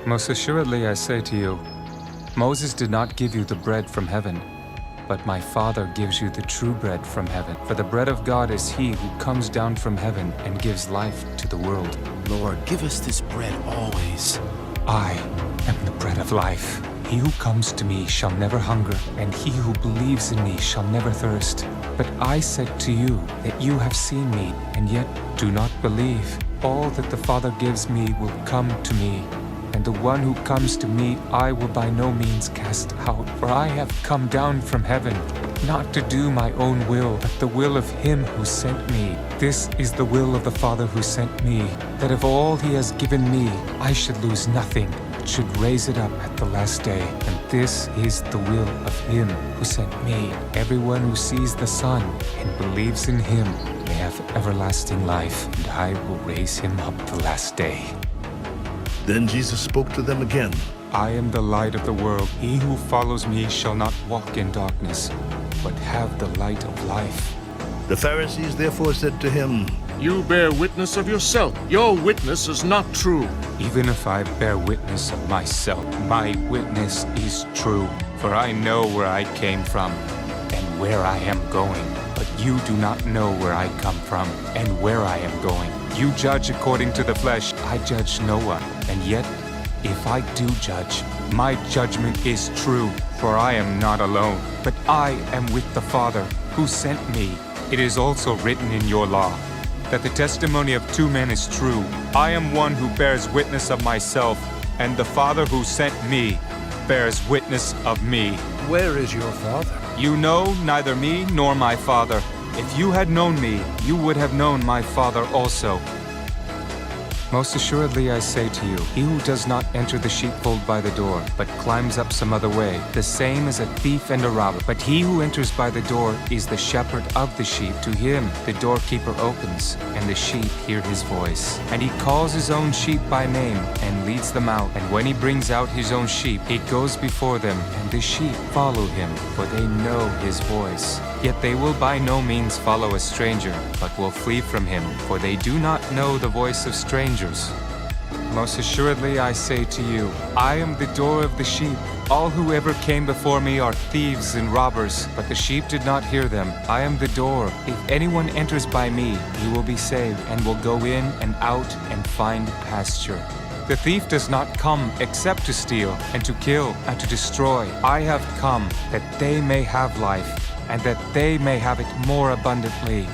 Most assuredly I say to you, Moses did not give you the bread from heaven, but my Father gives you the true bread from heaven. For the bread of God is he who comes down from heaven and gives life to the world. Lord, give us this bread always. I am the bread of life. He who comes to me shall never hunger, and he who believes in me shall never thirst. But I said to you that you have seen me, and yet do not believe. All that the Father gives me will come to me, and the one who comes to me I will by no means cast out. For I have come down from heaven, not to do my own will, but the will of him who sent me. This is the will of the Father who sent me, that of all he has given me I should lose nothing, but should raise it up at the last day. And this is the will of him who sent me. Everyone who sees the Son and believes in him may have everlasting life, and I will raise him up the last day. Then Jesus spoke to them again. I am the light of the world. He who follows me shall not walk in darkness, but have the light of life. The Pharisees therefore said to him, You bear witness of yourself. Your witness is not true. Even if I bear witness of myself, my witness is true. For I know where I came from and where I am going. But you do not know where I come from and where I am going. You judge according to the flesh. I judge no one. And yet, if I do judge, my judgment is true. For I am not alone, but I am with the Father who sent me. It is also written in your law that the testimony of two men is true. I am one who bears witness of myself, and the Father who sent me bears witness of me. Where is your Father? You know neither me nor my Father. If you had known me, you would have known my Father also. Most assuredly I say to you, he who does not enter the sheepfold by the door, but climbs up some other way, the same is a thief and a robber. But he who enters by the door is the shepherd of the sheep. To him the doorkeeper opens, and the sheep hear his voice. And he calls his own sheep by name, and leads them out. And when he brings out his own sheep, he goes before them, and the sheep follow him, for they know his voice. Yet they will by no means follow a stranger, but will flee from him, for they do not know the voice of strangers. Most assuredly I say to you, I am the door of the sheep. All who ever came before me are thieves and robbers, but the sheep did not hear them. I am the door. If anyone enters by me, he will be saved, and will go in and out and find pasture. The thief does not come except to steal, and to kill, and to destroy. I have come that they may have life, and that they may have it more abundantly.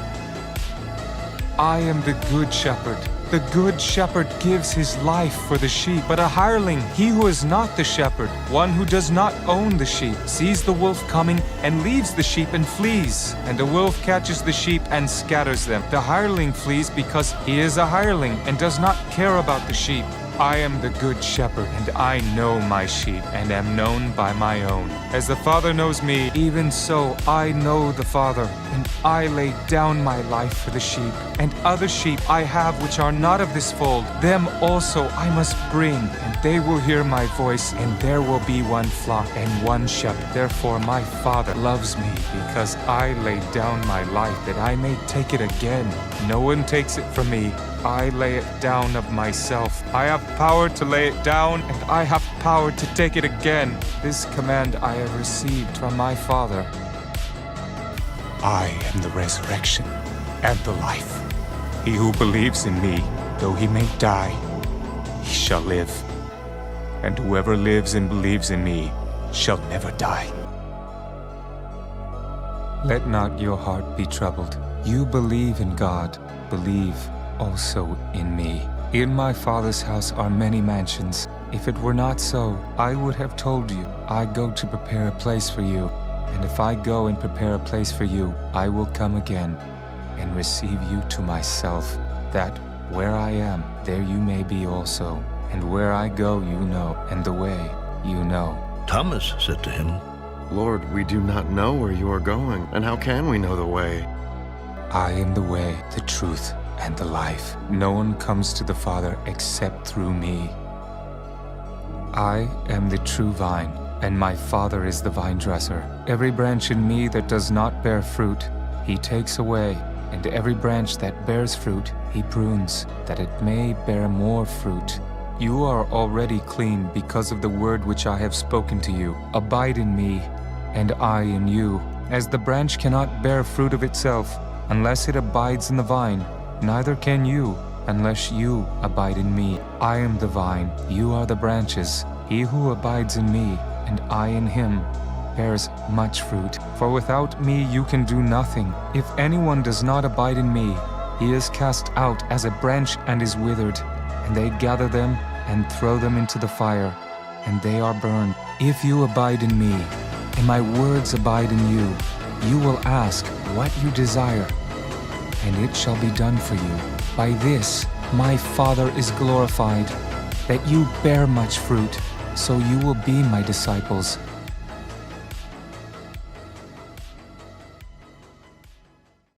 I am the good shepherd. The good shepherd gives his life for the sheep. But a hireling, he who is not the shepherd, one who does not own the sheep, sees the wolf coming and leaves the sheep and flees. And the wolf catches the sheep and scatters them. The hireling flees because he is a hireling and does not care about the sheep. I am the good shepherd, and I know my sheep, and am known by my own. As the Father knows me, even so I know the Father, and I lay down my life for the sheep. And other sheep I have which are not of this fold, them also I must bring, and they will hear my voice, and there will be one flock and one shepherd. Therefore my Father loves me, because I lay down my life, that I may take it again. No one takes it from me. I lay it down of myself. I have power to lay it down, and I have power to take it again. This command I have received from my Father. I am the resurrection and the life. He who believes in me, though he may die, he shall live. And whoever lives and believes in me shall never die. Let not your heart be troubled. You believe in God, believe also in me. In my Father's house are many mansions. If it were not so, I would have told you. I go to prepare a place for you. And if I go and prepare a place for you, I will come again and receive you to myself, that where I am, there you may be also. And where I go you know, and the way you know. Thomas said to him, Lord, we do not know where you are going, and how can we know the way? I am the way, the truth, and the life. No one comes to the Father except through me. I am the true vine, and my Father is the vine dresser. Every branch in me that does not bear fruit, he takes away, and every branch that bears fruit, he prunes, that it may bear more fruit. You are already clean because of the word which I have spoken to you. Abide in me, and I in you. As the branch cannot bear fruit of itself unless it abides in the vine, neither can you unless you abide in me. I am the vine, you are the branches. He who abides in me, and I in him, bears much fruit. For without me you can do nothing. If anyone does not abide in me, he is cast out as a branch and is withered, and they gather them and throw them into the fire, and they are burned. If you abide in me, and my words abide in you, you will ask what you desire, and it shall be done for you. By this my Father is glorified, that you bear much fruit, so you will be my disciples.